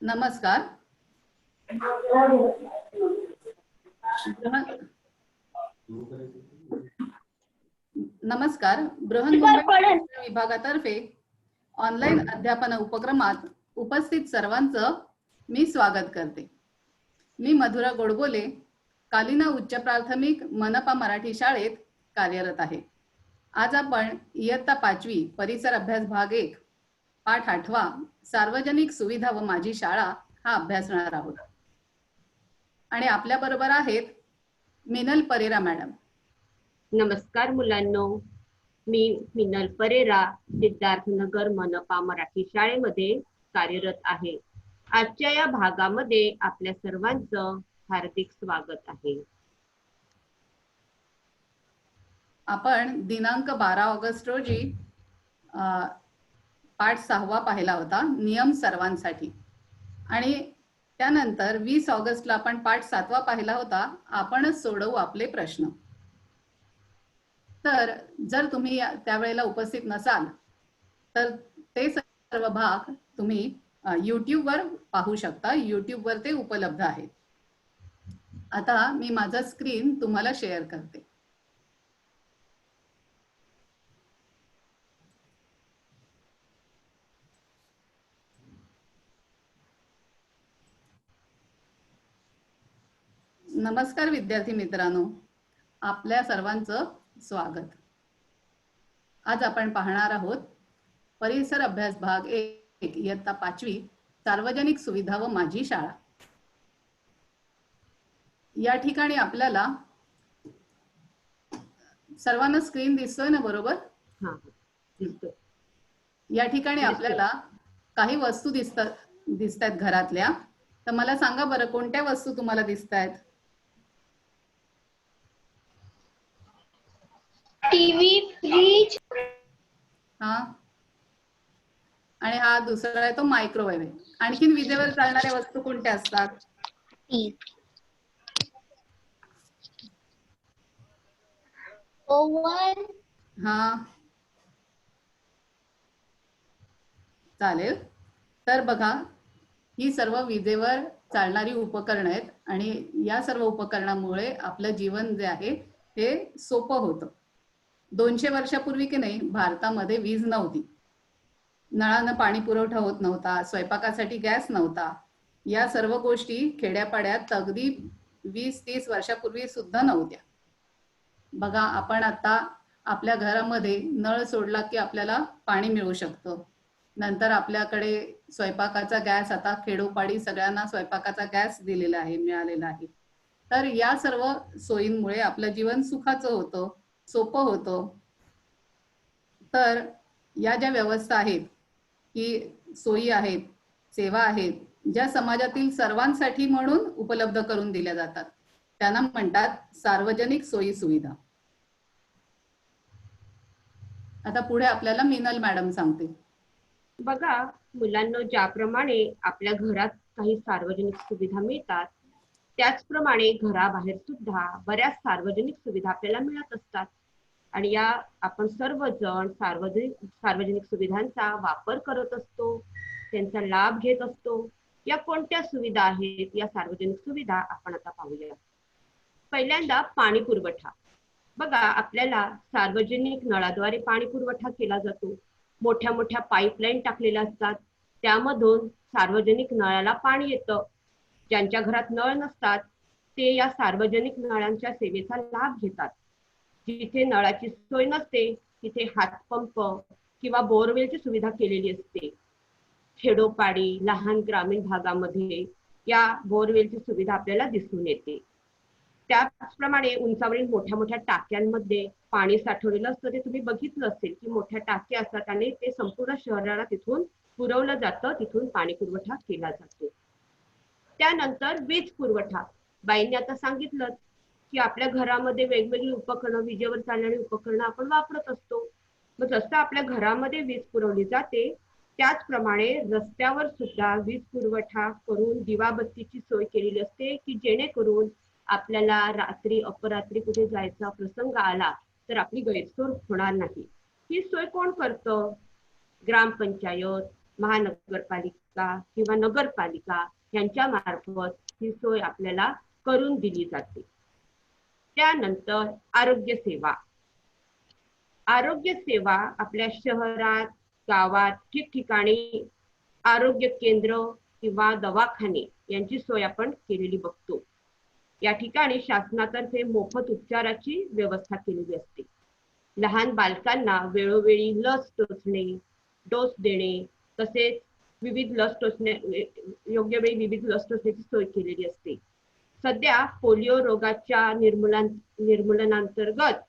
नमस्कार. नमस्कार. बृहन्मुंबई विभागातर्फे ऑनलाईन अध्यापन उपक्रमात उपस्थित सर्वांचं मी स्वागत करते. मी मधुरा गोडबोले, कालिना उच्च प्राथमिक मनपा मराठी शाळेत कार्यरत आहे. आज आपण इयत्ता 5वी परिसर अभ्यास भाग 1 पाठ 8 सार्वजनिक सुविधा व माझी शाळा हा अभ्यासणार आहोत. आणि आपल्या बरोबर आहेत मिनल परेरा मॅडम. नमस्कार मुलांनो, मी मिनल परेरा सिद्धार्थनगर मनपा मराठी शाळेमध्ये कार्यरत आहे. आजच्या या भागामध्ये आपल्या सर्वांचं हार्दिक स्वागत आहे. आपण दिनांक 12 ऑगस्ट रोजी पाठ 6 पाहिला होता, नियम सर्वांसाठी. आणि त्यानंतर 20 ऑगस्टला आपण पाठ 7 पाहिला होता, आपणच सोडवू आपले प्रश्न. तर जर तुम्ही त्यावेळेला उपस्थित नसाल तर ते सर्व भाग तुम्ही YouTube वर पाहू शकता. YouTube वर ते उपलब्ध आहेत. आता मी माझा स्क्रीन तुम्हाला शेअर करते. नमस्कार विद्यार्थी मित्रांनो, आपल्या सर्वांचं स्वागत. आज आपण पाहणार आहोत परिसर अभ्यास भाग 1 इयत्ता 5वी सार्वजनिक सुविधा व माझी शाळा. या ठिकाणी आपल्याला सर्वांना स्क्रीन दिसतोय ना, बरोबर? या ठिकाणी आपल्याला काही वस्तू दिसतात घरातल्या. तर मला सांगा बरं, कोणत्या वस्तू तुम्हाला दिसतायत? TV, fridge. हा, आणि हा दुसरा आहे तो मायक्रोवेव्ह आहे. आणखीन विजेवर चालणाऱ्या वस्तू कोणत्या असतात? ओव्हन. हा, चालेल. तर बघा, ही सर्व विजेवर चालणारी उपकरणं आहेत आणि या सर्व उपकरणामुळे आपलं जीवन जे आहे हे सोपं होतं. 200 वर्षापूर्वी की नाही, भारतामध्ये वीज नव्हती. नळानं पाणी पुरवठा होत नव्हता, स्वयंपाकासाठी गॅस नव्हता. या सर्व गोष्टी खेड्यापाड्यात अगदी 20-30 वर्षापूर्वी सुद्धा नव्हत्या. बघा, आपण आता आपल्या घरामध्ये नळ सोडला की आपल्याला पाणी मिळू शकतं. नंतर आपल्याकडे स्वयंपाकाचा गॅस, आता खेडोपाडी सगळ्यांना स्वयंपाकाचा गॅस दिलेला आहे, मिळालेला आहे. तर या सर्व सोयींमुळे आपलं जीवन सुखाचं होतं, सोपं होतं. तर या ज्या व्यवस्था आहेत, की सोयी आहेत, सेवा आहेत, ज्या समाजातील सर्वांसाठी म्हणून उपलब्ध करून दिल्या जातात, त्यांना म्हणतात सार्वजनिक सोयी सुविधा. आता पुढे आपल्याला मिनल मॅडम सांगते. बघा मुलांना, ज्याप्रमाणे आपल्या घरात काही सार्वजनिक सुविधा मिळतात, त्याचप्रमाणे घराबाहेर सुद्धा बऱ्याच सार्वजनिक सुविधा आपल्याला मिळत असतात. आणि या आपण सर्वजण सार्वजनिक सुविधांचा वापर करत असतो, त्यांचा लाभ घेत असतो. या कोणत्या सुविधा आहेत, या सार्वजनिक सुविधा आपण आता पाहूया. पहिल्यांदा पाणी पुरवठा. बघा, आपल्याला सार्वजनिक नळाद्वारे पाणी पुरवठा केला जातो. मोठ्या मोठ्या पाईपलाईन टाकलेल्या असतात, त्यामधून सार्वजनिक नळाला पाणी येतं. ज्यांच्या घरात नळ नसतात ते या सार्वजनिक नळांच्या सेवेचा लाभ घेतात. जिथे नळाची सोय नसते तिथे हातपंप किंवा बोरवेलची सुविधा केलेली असते. खेडोपाडी लहान ग्रामीण भागामध्ये या बोरवेलची सुविधा आपल्याला दिसून येते. त्याचप्रमाणे उंचावरील मोठ्या मोठ्या टाक्यांमध्ये पाणी साठवलेलं असतं. ते तुम्ही बघितलं असेल की मोठ्या टाक्या असतात आणि ते संपूर्ण शहराला तिथून पुरवलं जातं, तिथून पाणी पुरवठा केला जातो. त्यानंतर वीज पुरवठा. बाईंनी आता सांगितलं की आपल्या घरामध्ये वेगवेगळी उपकरणं, विजेवर चालणारी उपकरणं आपण वापरत असतो. मग जसं आपल्या घरामध्ये वीज पुरवली जाते, त्याचप्रमाणे रस्त्यावर सुद्धा वीज पुरवठा करून दिवाबत्तीची सोय केलेली असते, की जेणेकरून आपल्याला रात्री अपरात्री कुठे जायचा प्रसंग आला तर आपली गैरसोय होणार नाही. ही सोय कोण करतं? ग्रामपंचायत, महानगरपालिका किंवा नगरपालिका यांच्या मार्फत ही सोय आपल्याला करून दिली जाते. त्यानंतर आरोग्य सेवा. आरोग्य सेवा आपल्या शहरात, गावात ठिकठिकाणी आरोग्य केंद्र किंवा दवाखाने यांची सोय आपण केलेली बघतो. या ठिकाणी शासनातर्फे मोफत उपचाराची व्यवस्था केलेली असते. लहान बालकांना वेळोवेळी लस टोचणे, डोस देणे, तसेच विविध लस टोचणे, योग्य वेळी विविध लस टोचण्याची सोय केलेली असते. सध्या पोलिओ रोगाच्या निर्मूलनांतर्गत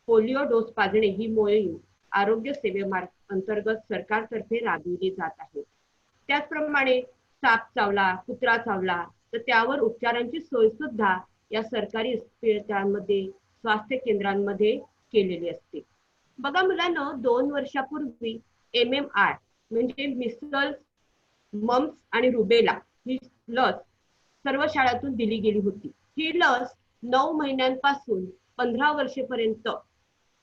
पोलिओ डोस पाजणे ही मोहीम आरोग्य सेवेअंतर्गत सरकारतर्फे राबविली जात आहे. त्याचप्रमाणे साप चावला, कुत्रा चावला तर त्यावर उपचारांची सोय सुद्धा या सरकारी इस्पितळांमध्ये, स्वास्थ्य केंद्रांमध्ये केलेली असते. बघा मुलांनो, 2 वर्षापूर्वी MMR म्हणजे मिसल्स, मम्स आणि रुबेला ही लस सर्व शाळांतून दिली गेली होती. ही लस 9 महिन्यांपासून 15 वर्षेपर्यंत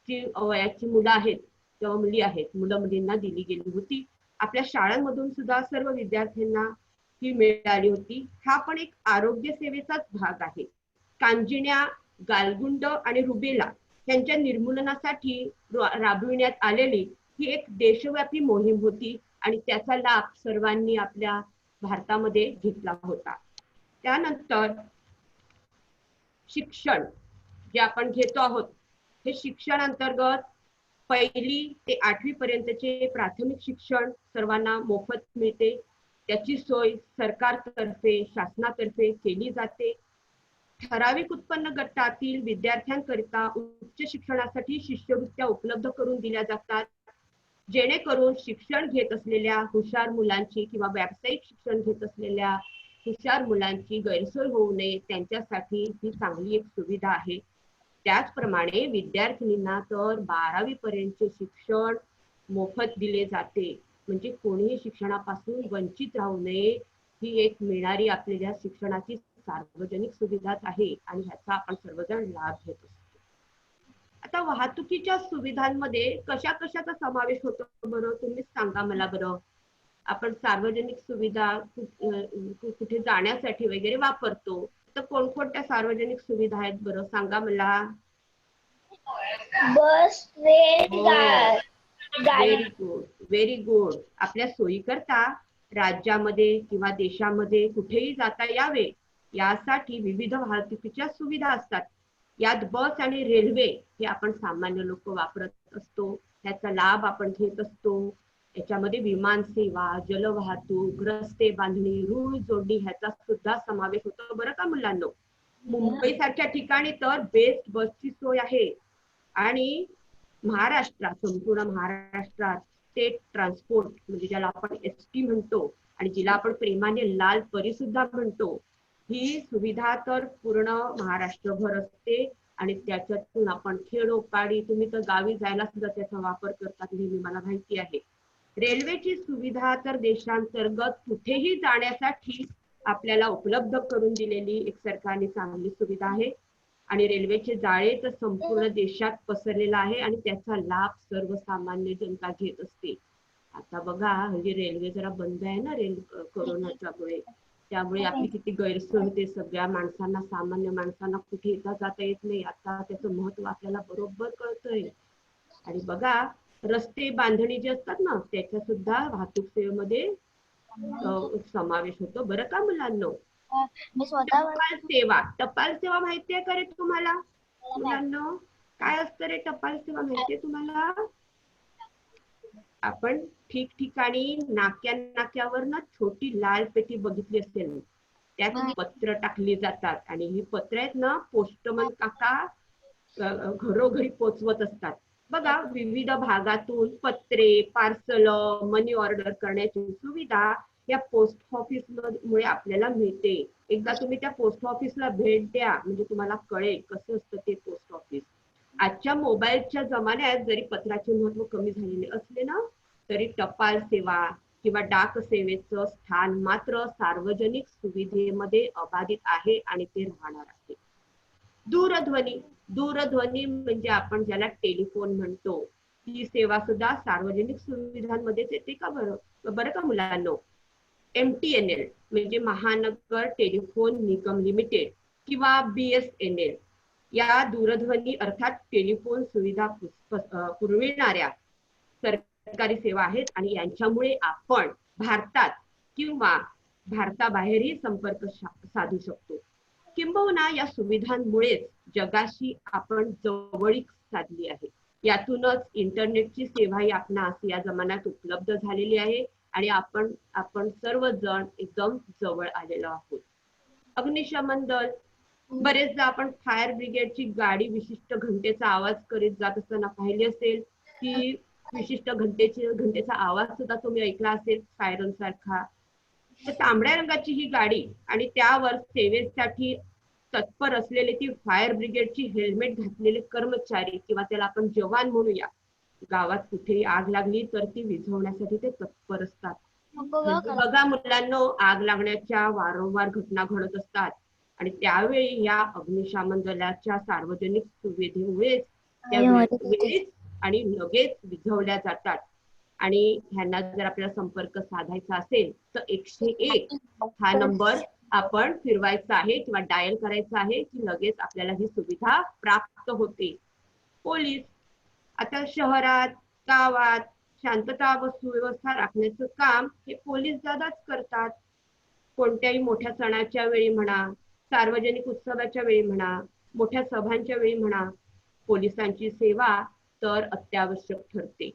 जी वयाची मुलं आहेत किंवा मुली आहेत, मुलं मुलींना दिली गेली होती. आपल्या शाळांमधून सुद्धा सर्व विद्यार्थ्यांना ही मिळाली होती. हा पण एक आरोग्य सेवेचाच भाग आहे. कांजिण्या, गालगुंड आणि रुबेला यांच्या निर्मूलनासाठी राबविण्यात आलेली ही एक देशव्यापी मोहीम होती आणि त्याचा लाभ सर्वांनी आपल्या भारतामध्ये घेतला होता. त्यानंतर शिक्षण जे आपण घेतो आहोत, हे शिक्षण अंतर्गत 1ली ते 8वी पर्यंतचे प्राथमिक शिक्षण सर्वांना मोफत मिळते. त्याची सोय सरकारतर्फे, शासनातर्फे केली जाते. ठराविक उत्पन्न गटातील विद्यार्थ्यांकरिता उच्च शिक्षणासाठी शिष्यवृत्त्या उपलब्ध करून दिल्या जातात, जेणेकरून शिक्षण घेत असलेल्या हुशार मुलांची किंवा व्यावसायिक शिक्षण घेत असलेल्या हुशार मुलांची गैरसोय होऊ नये, त्यांच्यासाठी ही चांगली एक सुविधा आहे. त्याचप्रमाणे विद्यार्थिनींना तर 12वी पर्यंतचे शिक्षण मोफत दिले जाते, म्हणजे कोणीही शिक्षणापासून वंचित राहू नये ही एक मिळणारी आपल्याला शिक्षणाची सार्वजनिक सुविधाच आहे आणि ह्याचा आपण सर्वजण लाभ घेत असतो. आता वाहतुकीच्या सुविधांमध्ये कशा कशाचा समावेश होतो बरं, तुम्हीच सांगा मला बरं. आपण सार्वजनिक सुविधा कुठे जाण्यासाठी वगैरे वापरतो, तर कोणकोणत्या सार्वजनिक सुविधा आहेत बरं, सांगा मला. बस, ट्रेन, गाडी. Very good, very good. आपल्या सोयीकरता राज्यामध्ये किंवा देशामध्ये कुठेही जाता यावे यासाठी विविध वाहतुकीच्या सुविधा असतात. यात बस आणि रेल्वे हे आपण सामान्य लोक वापरत असतो, त्याचा लाभ आपण घेत असतो. याच्यामध्ये विमान सेवा, जलवाहतूक, रस्ते बांधणी, रुळ जोडणी ह्याचा सुद्धा समावेश होतो बरं का मुलांनो. मुंबई सारख्या ठिकाणी तर बेस्ट बसची सोय आहे आणि महाराष्ट्रात, संपूर्ण महाराष्ट्रात स्टेट ट्रान्सपोर्ट म्हणजे ज्याला आपण ST म्हणतो आणि जिला आपण प्रेमाने लाल परी सुद्धा म्हणतो, ही सुविधा तर पूर्ण महाराष्ट्रभर असते आणि त्याच्यातून आपण खेडोपाडी, तुम्ही तर गावी जायला सुद्धा त्याचा वापर करतात हे मला माहिती आहे. रेल्वेची सुविधा तर देशांतर्गत कुठेही जाण्यासाठी आपल्याला उपलब्ध करून दिलेली एक सरकारने चांगली सुविधा आहे आणि रेल्वेचे जाळे तर संपूर्ण देशात पसरलेला आहे आणि त्याचा लाभ सर्वसामान्य जनता घेत असते. आता बघा, म्हणजे रेल्वे जरा बंद आहे ना कोरोनाच्या मुळे, त्यामुळे आपली किती गैरसोय होते. सगळ्या माणसांना, सामान्य माणसांना कुठे येता जाता येत नाही. आता त्याचं महत्व आपल्याला बरोबर कळतंय. आणि बघा, रस्ते बांधणी जे असतात ना, त्याच्या सुद्धा वाहतूक सेवेमध्ये समावेश होतो बरं का मुलांनो. टपाल सेवा, टपाल सेवा माहितीये का रे तुम्हाला मुलांनो? काय असतं रे टपाल सेवा, माहितीये तुम्हाला? आपण ठिकठिकाणी नाक्यावर ना छोटी लाल पेटी बघितली असेल, त्यात पत्र टाकली जातात आणि ही पत्र आहेत ना, पोस्टमन काका घरोघरी पोचवत असतात. बघा, विविध भागातून पत्रे, पार्सल, मनी ऑर्डर करण्याची सुविधा या पोस्ट ऑफिस मुळे आपल्याला मिळते. एकदा तुम्ही त्या पोस्ट ऑफिसला भेट द्या, म्हणजे तुम्हाला कळेल कसं असतं ते पोस्ट ऑफिस. आजच्या मोबाईलच्या जमान्यात जरी पत्राचे महत्व कमी झालेले असले ना, तरी टपाल सेवा किंवा डाक सेवेचं स्थान मात्र सार्वजनिक सुविधेमध्ये अबाधित आहे आणि ते राहणार आहे. दूरध्वनी, दूरध्वनी म्हणजे आपण ज्याला टेलिफोन म्हणतो, ही सेवा सुद्धा सार्वजनिक सुविधांमध्येच येते का बरं का मुलांनो. MTNL म्हणजे महानगर टेलिफोन निगम लिमिटेड किंवा BSNL या दूरध्वनी अर्थात टेलिफोन सुविधा पुरविणाऱ्या सरकारी सेवा आहेत आणि यांच्यामुळे आपण भारतात किंवा भारताबाहेरही संपर्क साधू शकतो. किंबहुना या सुविधांमुळेच जगाशी आपण जवळीक साधली आहे. यातूनच इंटरनेटची सेवाही आपणास या जमान्यात उपलब्ध झालेली आहे आणि आपण सर्वजण एकदम जवळ आलेलो आहोत. अग्निशमन दल, बरेचदा आपण फायर ब्रिगेडची गाडी विशिष्ट घंटेचा आवाज करीत जात असताना पाहिली असेल. ती विशिष्ट घंटेचा आवाज सुद्धा तुम्ही ऐकला असेल, सायरन सारखा. तर तांबड्या रंगाची ही गाडी आणि त्यावर सेवेसाठी तत्पर असलेले ती फायर ब्रिगेडची हेल्मेट घातलेले कर्मचारी किंवा त्याला आपण जवान म्हणूया. गावात कुठेही आग लागली तर ती विझवण्यासाठी ते तत्पर असतात. बघा मुलांनो, आग लागण्याच्या वारंवार घटना घडत असतात आणि त्यावेळी या अग्निशमन दलाच्या सार्वजनिक सुविधेमुळेच त्या वेळीच आणि लगेच विझवल्या जातात. आणि ह्यांना जर आपल्याला संपर्क साधायचा असेल तर 101 हा नंबर आपण फिरवायचा आहे किंवा डायल करायचा आहे की लगेच आपल्याला ही सुविधा प्राप्त होते. पोलीस, आता शहरात गावात शांतता व सुव्यवस्था राखण्याचं काम हे पोलीस दादाच करतात. कोणत्याही मोठ्या सणाच्या वेळी म्हणा, सार्वजनिक उत्सवाच्या वेळी म्हणा, मोठ्या सभांच्या वेळी म्हणा, पोलिसांची सेवा तर अत्यावश्यक ठरते.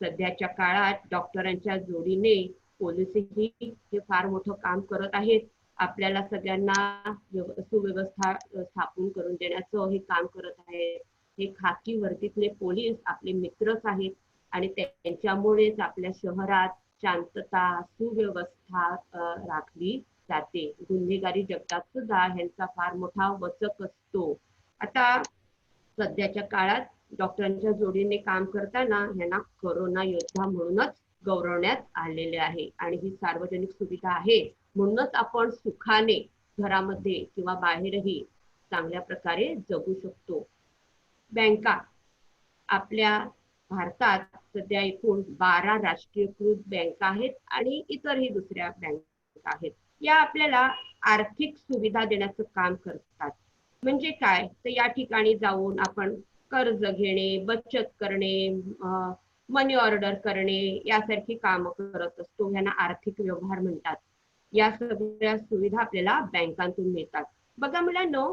सध्याच्या काळात डॉक्टरांच्या जोडीने पोलिसही हे फार मोठं काम करत आहेत. आपल्याला सगळ्यांना सुव्यवस्था स्थापन करून देण्याचं हे काम करत आहेत. हे खाकी वर्दीतले पोलीस आपले मित्रच आहेत आणि त्यांच्यामुळेच आपल्या शहरात शांतता सुव्यवस्था राखली जाते. गुन्हेगारी जगतात सुद्धा ह्यांचा फार मोठा वचक असतो. आता सध्याच्या काळात डॉक्टरांच्या जोडीने काम करताना ह्यांना कोरोना योद्धा म्हणूनच गौरवण्यात आलेले आहे आणि ही सार्वजनिक सुविधा आहे म्हणूनच आपण सुखाने घरामध्ये किंवा बाहेरही चांगल्या प्रकारे जगू शकतो. बँका, आपल्या भारतात सध्या एकूण 12 राष्ट्रीयकृत बँका आहेत आणि इतरही दुसऱ्या बँका आहेत. या आपल्याला आर्थिक सुविधा देण्याचं काम करतात. म्हणजे काय, तर या ठिकाणी जाऊन आपण कर्ज घेणे, बचत करणे, मनी ऑर्डर करणे यासारखी कामं करत असतो. यांना आर्थिक व्यवहार म्हणतात. या सगळ्या सुविधा आपल्याला बँकांतून मिळतात. बघा मुलांनो,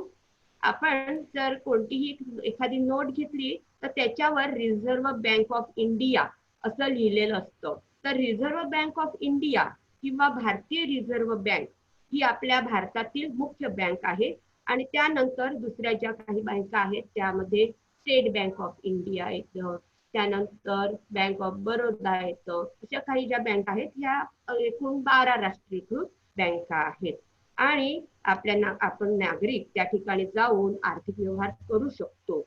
आपण जर कोणतीही एखादी नोट घेतली तर त्याच्यावर रिझर्व्ह बँक ऑफ इंडिया असं लिहिलेलं असतं. तर रिझर्व्ह बँक ऑफ इंडिया किंवा भारतीय रिझर्व्ह बँक ही आपल्या भारतातील मुख्य बँक आहे आणि त्यानंतर दुसऱ्या ज्या काही बँका आहेत त्यामध्ये स्टेट बँक ऑफ इंडिया येतं, त्यानंतर बँक ऑफ बरोदा येतं. अशा काही ज्या बँका आहेत ह्या एकूण 12 राष्ट्रीयकृत बँका आहेत आणि आपण नागरिक त्या ठिकाणी जाऊन आर्थिक व्यवहार करू शकतो.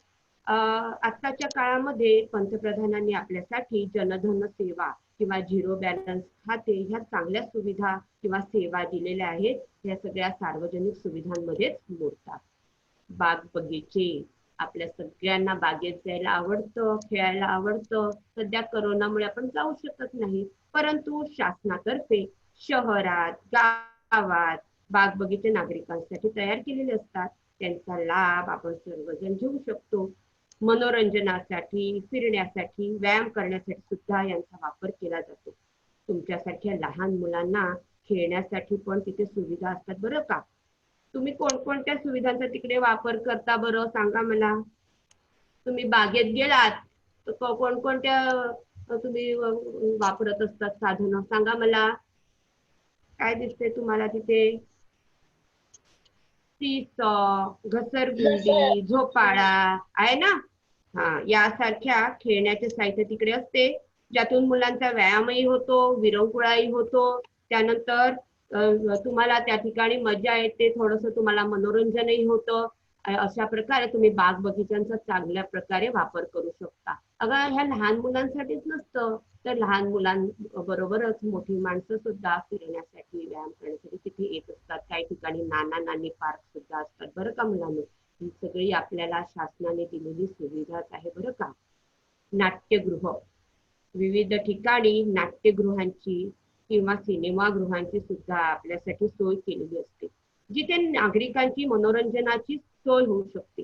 आताच्या काळामध्ये पंतप्रधानांनी आपल्यासाठी जनधन सेवा किंवा झिरो बॅलन्स खाते ह्या चांगल्या सुविधा किंवा सेवा दिलेल्या आहेत. या सगळ्या सार्वजनिक सुविधांमध्येच मोडतात. बाग बगीचे, आपल्या सगळ्यांना बागेत जायला आवडतं, खेळायला आवडतं. सध्या कोरोनामुळे आपण जाऊ शकत नाही, परंतु शासनातर्फे शहरात गावात बाग बगीचे नागरिकांसाठी तयार केलेले असतात. त्यांचा लाभ आपण सर्वजण घेऊ शकतो. मनोरंजनासाठी, फिरण्यासाठी, व्यायाम करण्यासाठी सुद्धा यांचा वापर केला जातो. तुमच्यासारख्या लहान मुलांना खेळण्यासाठी पण तिथे सुविधा असतात बरं का. तुम्ही कोणकोणत्या सुविधांचा तिकडे वापर करता बरं, सांगा मला. तुम्ही बागेत गेलात तर कोणकोणत्या तुम्ही वापरत असतात साधनं, सांगा मला. काय दिसते तुम्हाला तिथे? सीसॉ, घसरगुंडी, झोपाळा आहे ना. यासारख्या खेळण्याचे साहित्य तिकडे असते, ज्यातून मुलांचा व्यायामही होतो, विरंगुळाही होतो. त्यानंतर तुम्हाला त्या ठिकाणी मजा येते, थोडंसं तुम्हाला मनोरंजनही होतं. अशा प्रकारे तुम्ही बाग बगीच्यांचा चांगल्या प्रकारे वापर करू शकता. अगं ह्या लहान मुलांसाठीच नसतं, तर लहान मुलांबरोबरच मोठी माणसं सुद्धा फिरण्यासाठी, व्यायाम करण्यासाठी तिथे येत असतात. काही ठिकाणी नाना नानी पार्क सुद्धा असतात बरं का मुलांना. ही सगळी आपल्याला शासनाने दिलेली सुविधाच आहे बरं का. नाट्यगृह, विविध ठिकाणी नाट्यगृहांची किंवा सिनेमागृहांची सुद्धा आपल्यासाठी सोय केलेली असते, जिथे नागरिकांची मनोरंजनाची सोय होऊ शकते.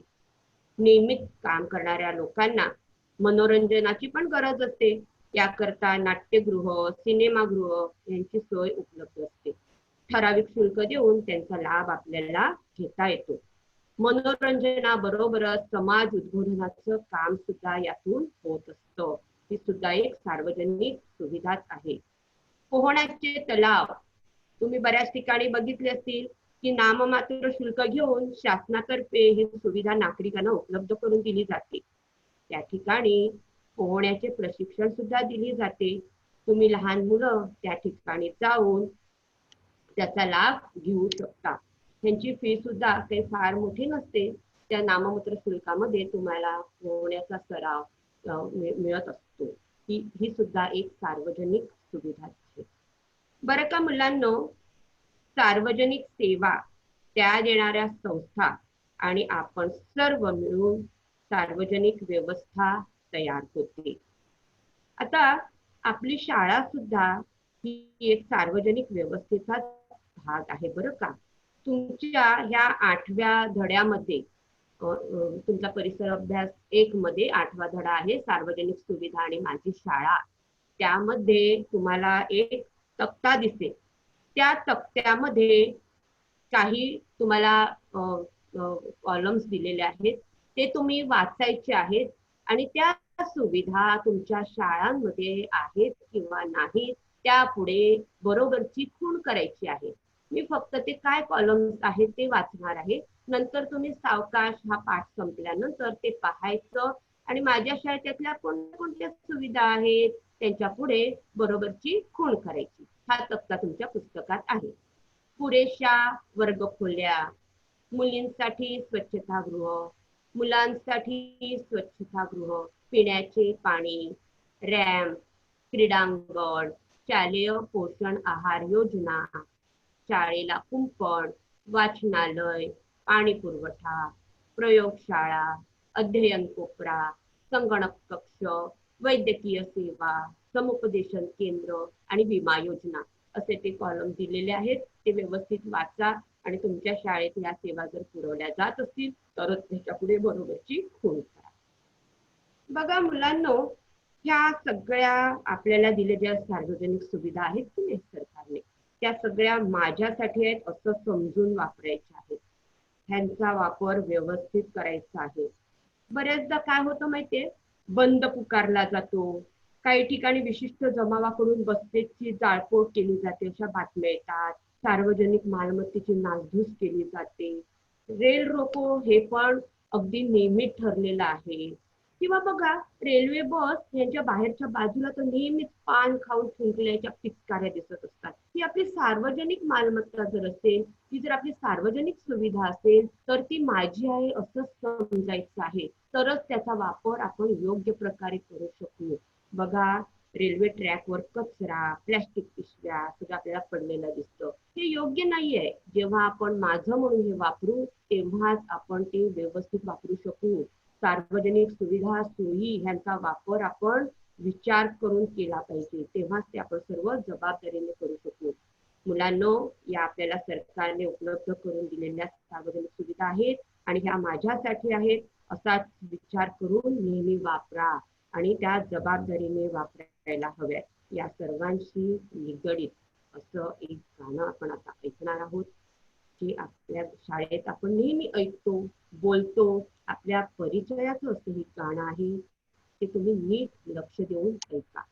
नियमित काम करणाऱ्या लोकांना मनोरंजनाची पण गरज असते. याकरता नाट्यगृह, सिनेमागृह यांची सोय उपलब्ध असते. ठराविक शुल्क देऊन त्यांचा लाभ आपल्याला घेता येतो. मनोरंजनाबरोबरच समाज उद्बोधनाचं काम सुद्धा यातून होत असतं. ही सुद्धा एक सार्वजनिक सुविधाच आहे. पोहण्याचे तलाव तुम्ही बऱ्याच ठिकाणी बघितले असतील की नाममात्र शुल्क घेऊन शासनातर्फे ही सुविधा नागरिकांना उपलब्ध करून दिली जाते. त्या ठिकाणी पोहण्याचे प्रशिक्षण सुद्धा दिले जाते. तुम्ही लहान मुलं त्या ठिकाणी जाऊन त्याचा लाभ घेऊ शकता. त्यांची फी सुद्धा काही फार मोठी नसते. त्या नाममात्र शुल्कामध्ये तुम्हाला पोहण्याचा सराव मिळत असतो. ही सुद्धा एक सार्वजनिक सुविधा आहे. बरं का मुलांनो, सार्वजनिक सेवा त्या देणाऱ्या संस्था आणि आपण सर्व मिळून सार्वजनिक व्यवस्था तयार होते. आता आपली शाळा सुद्धा ही एक सार्वजनिक व्यवस्थेचा भाग आहे बरं का. तुमच्या ह्या 8व्या धड्यामध्ये तुमचा परिसर अभ्यास 1 मध्ये 8वा धडा आहे सार्वजनिक सुविधा आणि माझी शाळा. त्यामध्ये तुम्हाला एक तक्ता दिसेल. त्या तक्त्यामध्ये काही तुम्हाला कॉलम्स दिलेले आहेत, ते तुम्ही वाचायचे आहेत आणि त्या सुविधा तुमच्या शाळांमध्ये आहेत किंवा नाही त्यापुढे बरोबरची खूण करायची आहे. मी फक्त ते काय कॉलम्स आहेत ते वाचणार आहे. नंतर तुम्ही सावकाश हा पाठ संपल्यानंतर ते पाहायचं आणि माझ्या शाळेतल्या कोणत्या सुविधा आहेत त्यांच्या पुढे बरोबरची खूण करायची. हा तक्ता तुमच्या पुस्तकात आहे. पुरेशा वर्गखोल्या, मुलींसाठी स्वच्छतागृह, मुलांसाठी स्वच्छतागृह, पिण्याचे पाणी, रॅम्प, क्रीडांगण, शालेय पोषण आहार योजना, शाळेला कुंपण, वाचनालय, पाणी पुरवठा, प्रयोगशाळा, अध्ययन कोपरा, संगणक कक्ष, वैद्यकीय सेवा, समुपदेशन केंद्र आणि विमा योजना असे ते कॉलम दिलेले आहेत. ते व्यवस्थित वाचा आणि तुमच्या शाळेत या सेवा जर पुरवल्या जात असतील तरच त्याच्या पुढे बरोबरची खूण करा. बघा मुलांनो, ह्या सगळ्या आपल्याला दिलेल्या सार्वजनिक सुविधा आहेत की नाही सरकारने, त्या सगळ्या माझ्यासाठी आहेत असं समजून वापरायच्या आहेत. ह्यांचा वापर व्यवस्थित करायचा आहे. बऱ्याचदा काय होतं माहितीये, बंद पुकारला जातो. काही ठिकाणी विशिष्ट जमावाकडून बसची जाळपोळ केली जाते अशा बातम्या येतात. सार्वजनिक मालमत्तेची नासधूस केली जाते. रेल रोको हे पण अगदी नियमित ठरलेलं आहे. किंवा बघा रेल्वे बस यांच्या बाहेरच्या बाजूला तर नेहमीच पान खाऊन थुंकल्याच्या पिचकाऱ्या दिसत असतात. ही आपली सार्वजनिक मालमत्ता जर असेल, ती जर आपली सार्वजनिक सुविधा असेल तर ती माझी आहे असं समजायचं आहे. तरच त्याचा वापर आपण योग्य प्रकारे करू शकू. बघा रेल्वे ट्रॅकवर कचरा, प्लॅस्टिक पिशव्या सगळं आपल्याला पडलेलं दिसतं. हे योग्य नाहीये. जेव्हा आपण माझं म्हणून हे वापरू तेव्हाच आपण ते व्यवस्थित वापरू शकू. सार्वजनिक सुविधा सोयी ह्यांचा वापर आपण विचार करून केला पाहिजे, तेव्हाच ते आपण सर्व जबाबदारीने करू शकू. मुलांनो, या आपल्याला सरकारने उपलब्ध करून दिलेल्या सार्वजनिक सुविधा आहेत आणि ह्या माझ्यासाठी आहेत असाच विचार करून नेहमी वापरा आणि त्या जबाबदारीने वापरायला हव्यात. या सर्वांशी निगडीत असं एक गाणं आपण आता ऐकणार आहोत, जे आपल्या शाळेत आपण नेहमी ऐकतो, बोलतो. आपल्या परिचयाचं असं हे गाणं आहे. ते तुम्ही नीट लक्ष देऊन ऐका.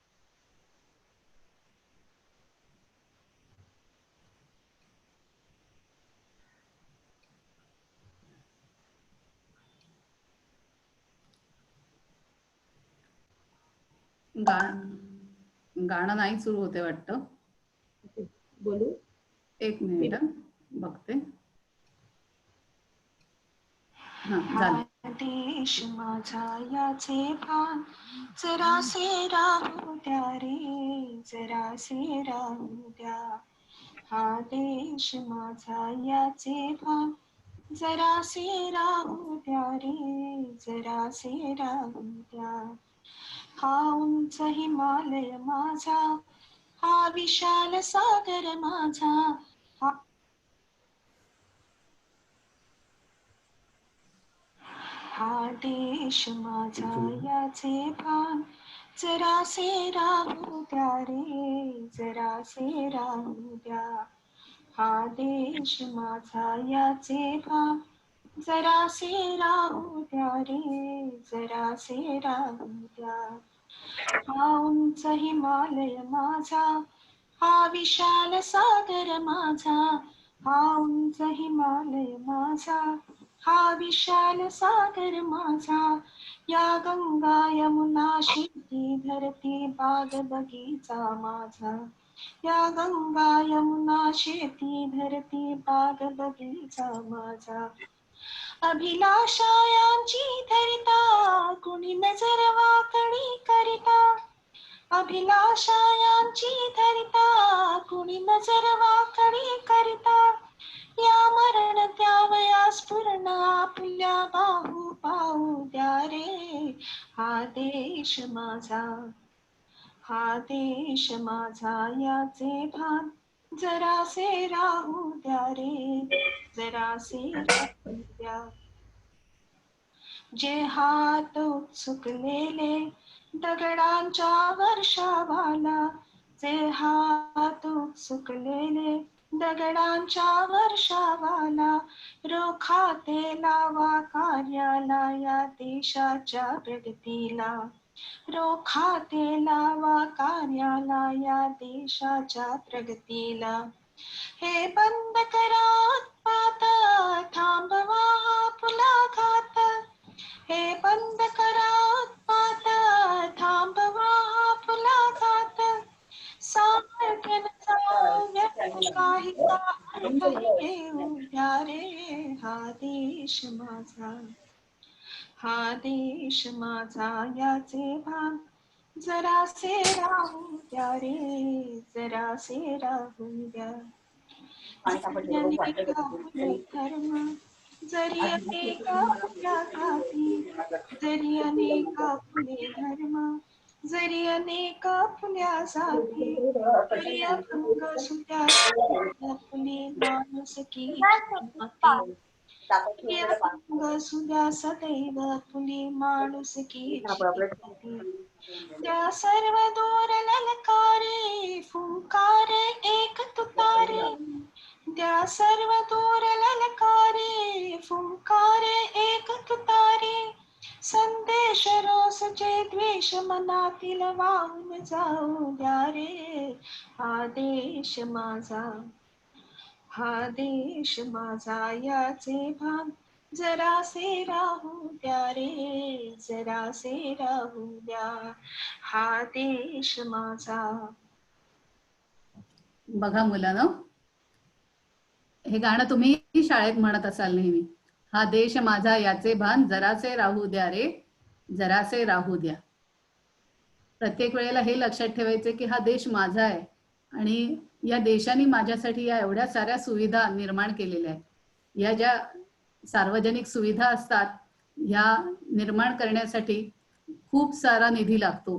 गाणं नाही सुरू होते वाटतं. बोलू? 1 मिनिट बघते. झालं. देश माझा याचे भान जरासे राहू द्या रे, जरासे राहू द्या. हा देश माझा याचे भान जरासे राहू द्या रे, जरासे राहू द्या. हा उंच हिमालय माझा, हा विशाल सागर माझा, हा देश माझा याचे भान जरासे राहू द्या रे, जरासे राहू द्या. हा देश माझा याचे भान जरासे राहू द्या रे, जरासे राहू द्या. हा उंच हिमालय माझा, हा विशाल सागर माझा, हा उंच हिमालय माझा, हा विशाल सागर माझा. या गंगा यमुना शेती धरती बाग बगीचा माझा, या गंगा यमुना शेती धरती बाग बगीचा माझा. अभिलाषा यांची धरिता कुणी नजर वाकडी करिता, अभिलाषा यांची धरिता कुणी नजर वाकडी करिता. या मरण द्यावया स्फुरण आपल्या बाहू पाहू द्या रे. हा देश माझा, हा देश माझा याचे भान जरासे राहू द्या रे, जरासे राहू द्या. जे हात उत्सुकलेले दगडांच्या वर्षावाला, जे हात उत्सुकलेले दगडांच्या वर्षावाला, रोखाते लावा कार्याला या देशाच्या प्रगतीला, रोखाते लावा कार्याला या देशाच्या प्रगतीला. हे बंद करा उत्पात, थांबवा आपला घात, हे बंद करा उत्पात, थांबवा आपला घात. सामर्थ्य व्यक्त काही काही घेऊ द्या रे. हा देश माझा, हा देश माझा याचे भान जरासे राहू द्या रे, जरासे राहू द्या. जरी अनेक आपले धर्म, जरी अनेक आपल्या जाती, जरी अनेक आपले धर्म, जरी अनेक आपल्या जाती, तरी अभंग सुद्या आपली माणुसकी नाती, तरी अभंग सुद्या सदैव आपली माणुसकीची नाती. त्या सर्व दूर ललकारे फुंकारे एक तुतारे, त्या सर्व दूर ललकारे फुंकारे एक तुतारे. संदेश रोषचे द्वेष मनातील वाहून जाऊ द्या रे. हा देश माझा, हा देश माझा याचे भान जरासे राहू द्या रे, जरासे राहू द्या. हा देश माझा. बघा मुलांनो, हे गाणं तुम्ही शाळेत म्हणत असाल नेहमी. हा देश माझा याचे भान जरासे राहू द्या रे, जरासे राहू द्या. प्रत्येक वेळेला हे लक्षात ठेवायचे की हा देश माझा आहे आणि या देशाने माझ्यासाठी या एवढ्या साऱ्या सुविधा निर्माण केलेल्या आहेत. या ज्या सार्वजनिक सुविधा असतात ह्या निर्माण करण्यासाठी खूप सारा निधी लागतो.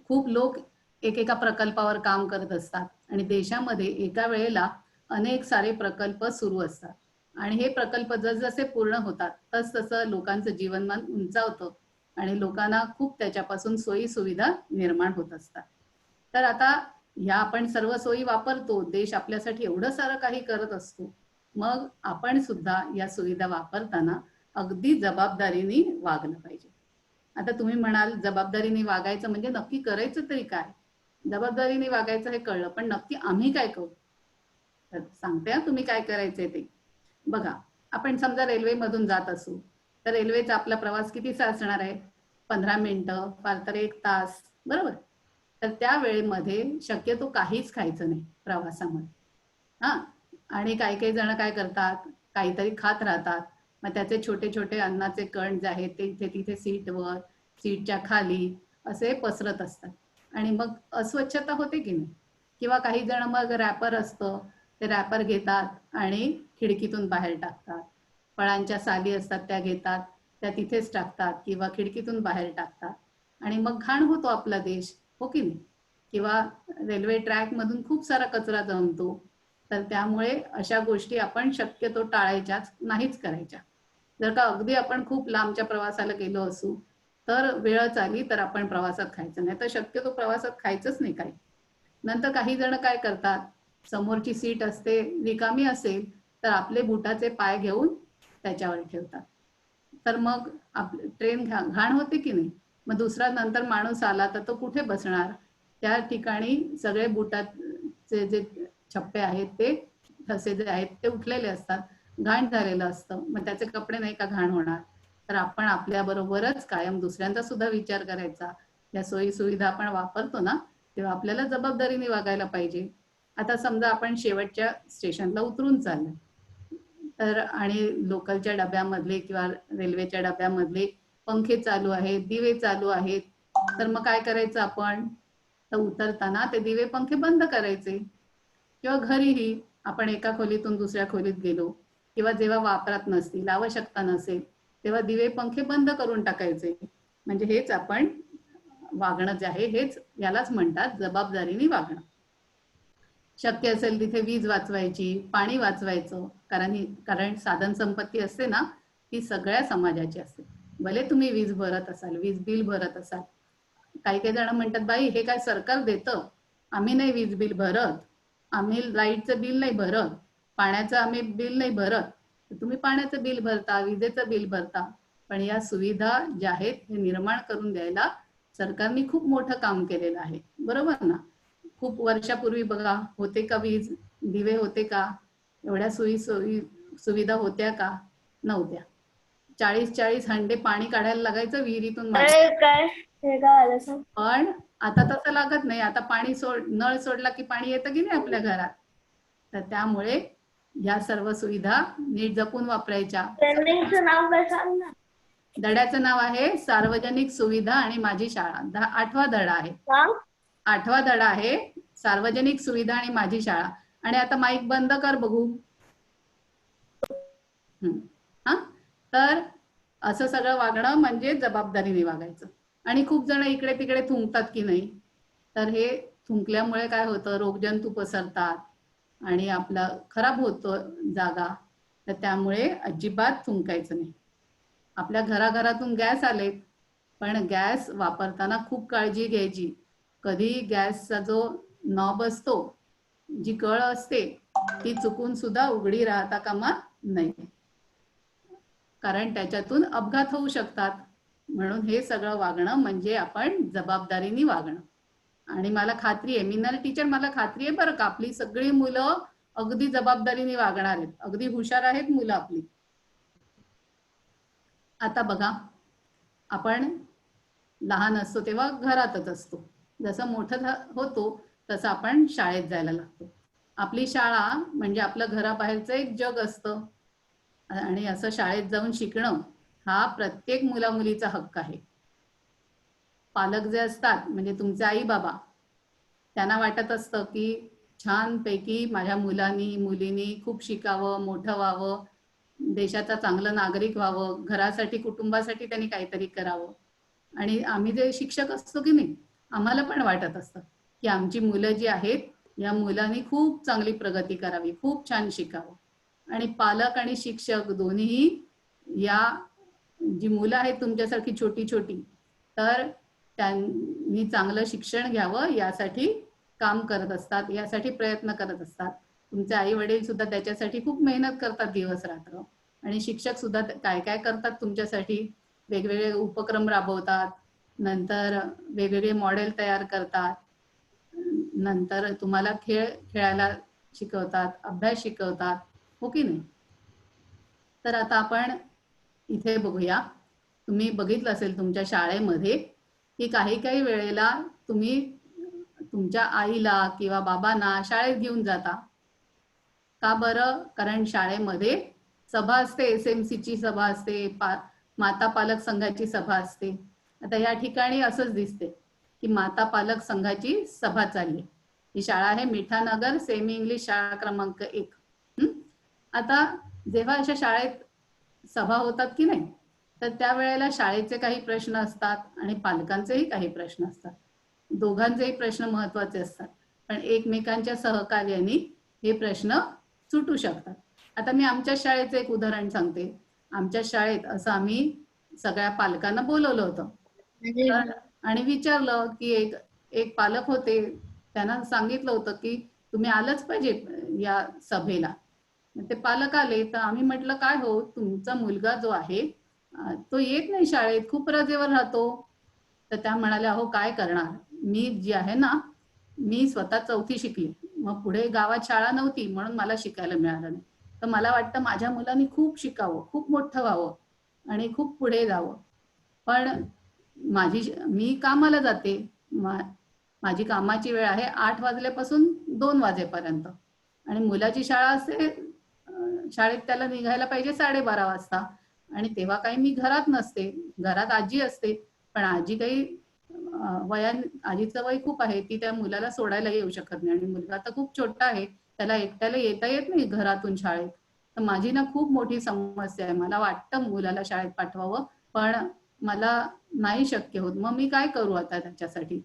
खूप लोक एकेका प्रकल्पावर काम करत असतात आणि देशामध्ये एका वेळेला अनेक सारे प्रकल्प सुरू असतात आणि हे प्रकल्प जसजसे पूर्ण होतात तसतसं लोकांचं जीवनमान उंचावतं आणि लोकांना खूप त्याच्यापासून सोयी सुविधा निर्माण होत असतात. तर आता ह्या आपण सर्व सोयी वापरतो, देश आपल्यासाठी एवढं सारं काही करत असतो, मग आपण सुद्धा या सुविधा वापरताना अगदी जबाबदारीने वागलं पाहिजे. आता तुम्ही म्हणाल जबाबदारीने वागायचं म्हणजे नक्की करायचं तरी काय? जबाबदारीने वागायचं हे कळलं, पण नक्की आम्ही काय करू? तर सांगते तुम्ही काय करायचंय ते. बघा, आपण समजा रेल्वे मधून जात असू तर रेल्वेचा आपला प्रवास कितीचा असणार आहे? 15 मिनिटं, फार तर 1 तास, बरोबर? तर त्या वेळेमध्ये शक्यतो काहीच खायचं नाही प्रवासामध्ये. हा, आणि काही काही जण काय करतात, काहीतरी खात राहतात. मग त्याचे छोटे छोटे अन्नाचे कण जे आहेत ते इथे तिथे सीटवर, सीटच्या खाली असे पसरत असतात आणि मग अस्वच्छता होते की नाही. किंवा काही जण मग रॅपर असतं, ते रॅपर घेतात आणि खिडकीतून बाहेर टाकतात. फळांच्या साली असतात त्या घेतात, त्या तिथेच टाकतात किंवा खिडकीतून बाहेर टाकतात. आणि मग घाण होतो आपला देश, हो की नाही? किंवा रेल्वे ट्रॅक मधून खूप सारा कचरा जमतो. तर त्यामुळे अशा गोष्टी आपण शक्यतो टाळायच्याच, नाहीच करायच्या. जर का अगदी आपण खूप लांबच्या प्रवासाला गेलो असू तर वेळच आली तर आपण प्रवासात खायचं नाही, तर शक्यतो प्रवासात खायचंच नाही काही. नंतर काही जण काय करतात, समोरची सीट असते रिकामी असेल तर आपले बुटाचे पाय घेऊन त्याच्यावर ठेवतात. तर मग ट्रेन घाण होते की नाही? मग दुसरा नंतर माणूस आला तर तो कुठे बसणार? त्या ठिकाणी सगळे बुटाचे जे छप्पे आहेत ते, ठसे जे आहेत ते उठलेले असतात, घाण झालेलं असतं. मग त्याचे कपडे नाही का घाण होणार? तर आपण आपल्या बरोबरच कायम दुसऱ्यांचा सुद्धा विचार करायचा. या सोयी सुविधा आपण वापरतो ना, तेव्हा आपल्याला जबाबदारीने वागायला पाहिजे. आता समजा आपण शेवटच्या स्टेशनला उतरून चाललो, तर आणि लोकलच्या डब्यामधले किंवा रेल्वेच्या डब्यामधले पंखे चालू आहेत, दिवे चालू आहेत, तर मग काय करायचं आपण? तर उतरताना ते दिवे पंखे बंद करायचे. किंवा घरीही आपण एका खोलीतून दुसऱ्या खोलीत गेलो किंवा जेव्हा वापरात नसतील, आवश्यकता नसेल, तेव्हा दिवे पंखे बंद करून टाकायचे. म्हणजे हेच आपण वागणं जे आहे, हेच यालाच म्हणतात जबाबदारीने वागणं. शक्य असेल तिथे वीज वाचवायची, पाणी वाचवायचं, कारण साधन संपत्ती असते ना, ती सगळ्या समाजाची असते. भले तुम्ही वीज भरत असाल, वीज बिल भरत असाल. काही काही जण म्हणतात, बाई हे काय सरकार देतं, आम्ही नाही वीज बिल भरत, आम्ही लाईटचं बिल नाही भरत, पाण्याचं आम्ही बिल नाही भरत. तुम्ही पाण्याचं बिल भरता, विजेचं बिल भरता, पण या सुविधा ज्या आहेत हे निर्माण करून द्यायला सरकारने खूप मोठं काम केलेलं आहे, बरोबर ना? खूप वर्षापूर्वी बघा, होते का वीज, दिवे होते का, एवढ्या सुविधा होत्या का? नव्हत्या. 40-40 हंडे पाणी काढायला लागायचं विहिरीतून. काय हे काय आलं सर? पण आता तसं लागत नाही. आता पाणी नळ सोडला की पाणी येतं की नाही आपल्या घरात. तर त्यामुळे या सर्व सुविधा नीट जपून वापरायच्या. ट्रेंडिंगचं नाव काय सांग ना? धड्याचं नाव आहे सार्वजनिक सुविधा आणि माझी शाळा. 8वा धडा आहे. सांग. 8वा धडा आहे सार्वजनिक सुविधा आणि माझी शाळा. आणि आता माईक बंद कर बघू. हा, तर असं सगळं वागणं म्हणजे जबाबदारीने वागायचं. आणि खूप जण इकडे तिकडे थुंकतात की नाही, तर हे थुंकल्यामुळे काय होतं, रोगजंतू पसरतात आणि आपला खराब होतो जागा. तर त्यामुळे अजिबात थुंकायचं नाही. आपल्या घराघरातून गॅस आले, पण गॅस वापरताना खूप काळजी घ्यायची. कधी गॅसचा जो नॉब असतो, जी कळ असते, ती चुकून सुद्धा उघडी राहता कामा नये, कारण त्याच्यातून अपघात होऊ शकतात. म्हणून हे सगळं वागणं म्हणजे आपण जबाबदारीने वागणं. आणि मला खात्री आहे, मी ना टीचर, मला खात्री आहे बरं का, आपली सगळी मुलं अगदी जबाबदारीने वागणार आहेत, अगदी हुशार आहेत मुलं आपली. आता बघा, आपण लहान असतो तेव्हा घरातच असतो, जसं मोठं होतो तसं आपण शाळेत जायला लागतो. आपली शाळा म्हणजे आपलं घराबाहेरचं एक जग असतं. आणि असं शाळेत जाऊन शिकणं हा प्रत्येक मुला मुलीचा हक्क आहे. पालक जे असतात म्हणजे तुमचे आई बाबा, त्यांना वाटत असतं की छानपैकी माझ्या मुलांनी मुलींनी खूप शिकावं, मोठं व्हावं, देशाचा चांगलं नागरिक व्हावं, घरासाठी कुटुंबासाठी त्यांनी काहीतरी करावं. आणि आम्ही जे शिक्षक असतो की नाही, आम्हाला पण वाटत असतं की आमची मुलं जी आहेत, या मुलांनी खूप चांगली प्रगती करावी, खूप छान शिकावं. आणि पालक आणि शिक्षक दोन्हीही या जी मुलं आहेत तुमच्यासारखी छोटी छोटी, तर त्यांनी चांगलं शिक्षण घ्यावं यासाठी काम करत असतात, यासाठी प्रयत्न करत असतात. तुमचे आई वडील सुद्धा त्याच्यासाठी खूप मेहनत करतात दिवस रात्र. आणि शिक्षक सुद्धा काय काय करतात तुमच्यासाठी, वेगवेगळे उपक्रम राबवतात, नंतर वेगवेगळे मॉडेल तयार करतात, नंतर तुम्हाला खेळायला शिकवतात, अभ्यास शिकवतात, हो की नाही? तर आता आपण इथे बघूया, तुम्ही बघितलं असेल तुमच्या शाळेमध्ये की काही काही वेळेला तुम्ही तुमच्या आईला किंवा बाबांना शाळेत घेऊन जाता. का बरं? कारण शाळेमध्ये सभा असते, SMC ची सभा असते, माता पालक संघाची सभा असते. आता या ठिकाणी असंच दिसते की माता पालक संघाची सभा चालली. ही शाळा आहे मिठानगर सेमी इंग्लिश शाळा क्रमांक 1. आता जेव्हा अशा शाळेत सभा होतात की नाही, तर त्यावेळेला शाळेचे काही प्रश्न असतात आणि पालकांचेही काही प्रश्न असतात. दोघांचेही प्रश्न महत्वाचे असतात, पण एकमेकांच्या सहकार्याने हे प्रश्न सुटू शकतात. आता मी आमच्या शाळेचं एक उदाहरण सांगते. आमच्या शाळेत असं आम्ही सगळ्या पालकांना बोलवलं होतं तर आणि विचारलं की एक एक पालक होते, त्यांना सांगितलं होतं की तुम्ही आलंच पाहिजे या सभेला. ते पालक आले तर आम्ही म्हटलं काय हो तुमचा मुलगा जो आहे तो येत नाही शाळेत, खूप रजेवर राहतो. तर त्या म्हणाल्या हो काय करणार, मी जी आहे ना मी स्वतः 4थी शिकली, मग पुढे गावात शाळा नव्हती म्हणून मला शिकायला मिळालं नाही. तर मला वाटतं माझ्या मुलांनी खूप शिकावं, खूप मोठं व्हावं आणि खूप पुढे जावं. पण मी कामाला जाते, माझी कामाची वेळ आहे 8 वाजल्यापासून 2 वाजेपर्यंत आणि मुलाची शाळा असते शाळेत त्याला निघायला पाहिजे 12:30 वाजता आणि तेव्हा काही मी घरात नसते, घरात आजी असते. पण आजी काही आजीचं वय खूप आहे, ती त्या मुलाला सोडायला येऊ शकत नाही आणि मुलगा तर खूप छोटा आहे, त्याला एकट्याला येता येत नाही घरातून शाळेत. तर माझी ना खूप मोठी समस्या आहे. मला वाटतं मुलाला शाळेत पाठवावं, पण मला नाही शक्य होत. मग मी काय करू आता त्याच्यासाठी?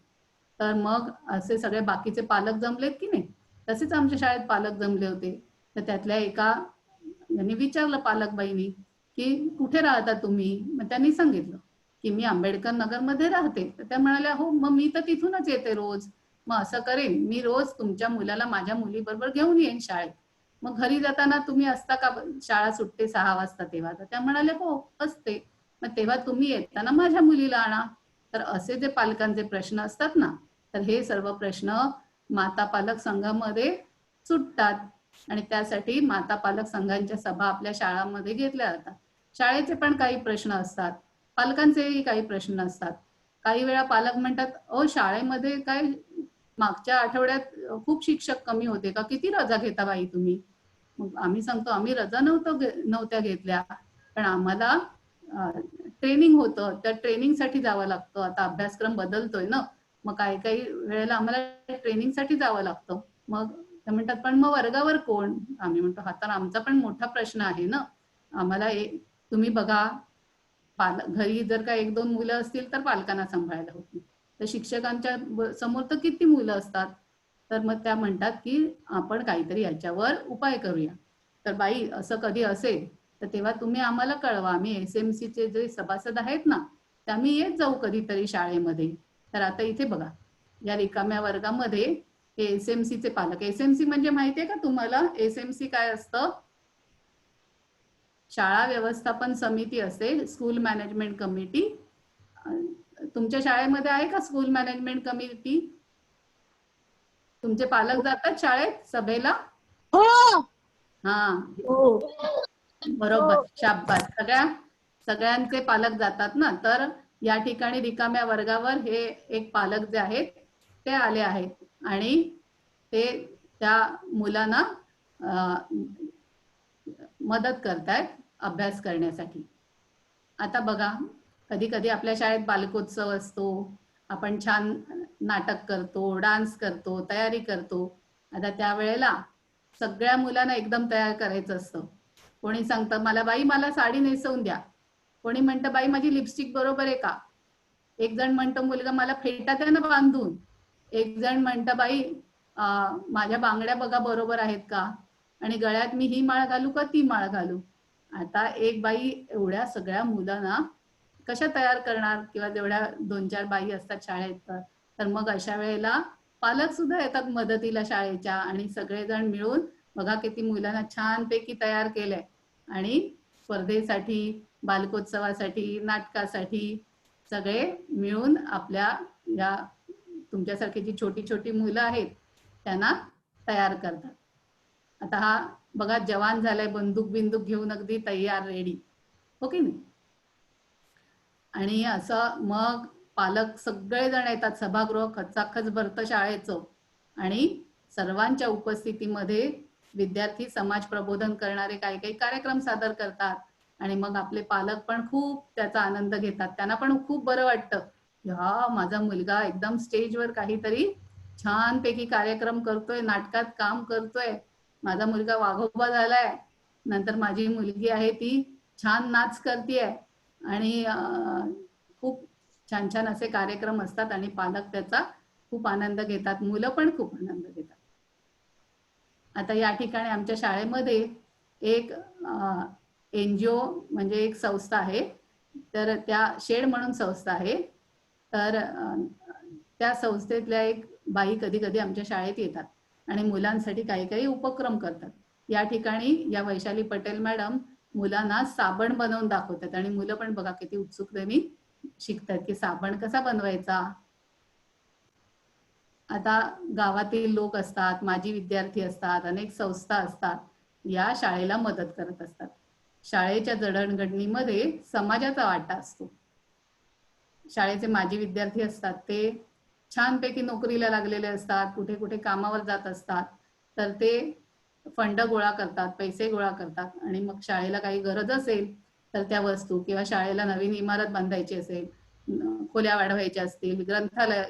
तर मग असे सगळे बाकीचे पालक जमलेत की नाही, तसेच आमच्या शाळेत पालक जमले होते. तर त्यातल्या एका यांनी विचारलं पालकबाईंनी की कुठे राहता तुम्ही? मग त्यांनी सांगितलं की मी आंबेडकर नगरमध्ये राहते. तर त्या म्हणाल्या हो मग मी तर तिथूनच येते रोज, मग असं करेन मी रोज तुमच्या मुलाला माझ्या मुलीबरोबर घेऊन येईन शाळेत. मग घरी जाताना तुम्ही असता का, शाळा सुटते 6 वाजता तेव्हा? तर त्या म्हणाल्या हो असते, मग तेव्हा तुम्ही येताना माझ्या मुलीला आणा. तर असे जे पालकांचे प्रश्न असतात ना, तर हे सर्व प्रश्न माता पालक संघामध्ये सुटतात आणि त्यासाठी माता पालक संघांच्या सभा आपल्या शाळांमध्ये घेतल्या जातात. शाळेचे पण काही प्रश्न असतात, पालकांचेही काही प्रश्न असतात. काही वेळा पालक म्हणतात ओ शाळेमध्ये काय मागच्या आठवड्यात खूप शिक्षक कमी होते का, किती रजा घेता बाई तुम्ही? मग आम्ही सांगतो आम्ही रजा नव्हत्या घेतल्या, पण आम्हाला ट्रेनिंग होतं, त्या ट्रेनिंगसाठी जावं लागतं. आता अभ्यासक्रम बदलतोय ना, मग काही काही वेळेला आम्हाला ट्रेनिंगसाठी जावं लागतं. मग ते म्हणतात पण मग वर्गावर कोण? आम्ही म्हणतो हा तर आमचा पण मोठा प्रश्न आहे ना. आम्हाला तुम्ही बघा, घरी जर का 1-2 मुलं असतील तर पालकांना सांभाळायला होत नाही, तर शिक्षकांच्या समोर तर किती मुलं असतात. तर मग त्या म्हणतात की आपण काहीतरी याच्यावर उपाय करूया. तर बाई असं कधी असेल तर तेव्हा तुम्ही आम्हाला कळवा, आम्ही SMC चे जे सभासद आहेत ना, ते आम्ही येत जाऊ कधीतरी शाळेमध्ये. तर आता इथे बघा या रिकाम्या वर्गामध्ये हे SMC चे पालक, SMC म्हणजे माहितीये का तुम्हाला? SMC काय असतं? शाळा व्यवस्थापन समिती असते, स्कूल मॅनेजमेंट कमिटी. तुमच्या शाळेमध्ये आहे का स्कूल मॅनेजमेंट कमिटी? तुमचे पालक जातात शाळेत सभेला? हो हा हो बरोबर, शाबास. सगळ्यांचे पालक जातात ना. तर या ठिकाणी रिकाम्या वर्गावर हे एक पालक जे आहेत ते आले आहेत आणि ते त्या मुलांना मदत करतायत अभ्यास करण्यासाठी. आता बघा कधी कधी आपल्या शाळेत बालकोत्सव असतो, आपण छान नाटक करतो, डान्स करतो, तयारी करतो. आता त्यावेळेला सगळ्या मुलांना एकदम तयार करायचं असतं. कोणी सांगतं मला बाई मला साडी नेसवून द्या, कोणी म्हणतं बाई माझी लिपस्टिक बरोबर आहे का, एक जण म्हणतं मुलगा मला फेटा द्या ना बांधून, एक जण म्हणतं बाई माझ्या बांगड्या बघा बरोबर आहेत का, आणि गळ्यात मी ही माळ घालू का ती माळ घालू. आता एक बाई एवढ्या सगळ्या मुलांना कशा तयार करणार, किंवा जेवढ्या 2-4 बाई असतात शाळेत तर मग अशा वेळेला पालक सुद्धा येतात मदतीला शाळेच्या आणि सगळेजण मिळून बघा किती मुलांना छानपैकी तयार केलंय आणि स्पर्धेसाठी, बालकोत्सवासाठी, नाटकासाठी सगळे मिळून आपल्या या तुमच्यासारखी जी छोटी छोटी मुलं आहेत त्यांना तयार करतात. आता हा बघा जवान झालाय, बंदूक बिंदूक घेऊन अगदी तयार रेडी, हो की नाही? आणि असं मग पालक सगळेजण येतात, सभागृह खचाखच भरतं शाळेचं आणि सर्वांच्या उपस्थितीमध्ये विद्यार्थी समाज प्रबोधन करणारे काही काही कार्यक्रम सादर करतात आणि मग आपले पालक पण खूप त्याचा आनंद घेतात. त्यांना पण खूप बरं वाटतं, हा माझा मुलगा एकदम स्टेजवर काहीतरी छानपैकी कार्यक्रम करतोय, नाटकात काम करतोय, माझा मुलगा वाघोबा झालाय, नंतर माझी मुलगी आहे ती छान नाच करतेय आणि खूप छान छान असे कार्यक्रम असतात आणि पालक त्याचा खूप आनंद घेतात, मुलं पण खूप आनंद घेतात. आता या ठिकाणी आमच्या शाळेमध्ये एक NGO म्हणजे एक संस्था आहे, तर त्या शेड म्हणून संस्था आहे. तर त्या संस्थेतल्या एक बाई कधी कधी आमच्या शाळेत येतात आणि मुलांसाठी काही काही उपक्रम करतात. या ठिकाणी या वैशाली पटेल मॅडम मुलांना साबण बनवून दाखवतात आणि मुलं पण बघा किती उत्सुकतेने शिकतात की साबण कसा बनवायचा. आता गावातील लोक असतात, माजी विद्यार्थी असतात, अनेक संस्था असतात, या शाळेला मदत करत असतात. शाळेच्या जडणघडणीमध्ये समाजाचा वाटा असतो. शाळेचे माजी विद्यार्थी असतात ते छानपैकी नोकरीला लागलेले असतात, कुठे कुठे कामावर जात असतात, तर ते फंड गोळा करतात, पैसे गोळा करतात आणि मग शाळेला काही गरज असेल तर त्या वस्तू किंवा शाळेला नवीन इमारत बांधायची असेल, खोल्या वाढवायच्या असतील, ग्रंथालय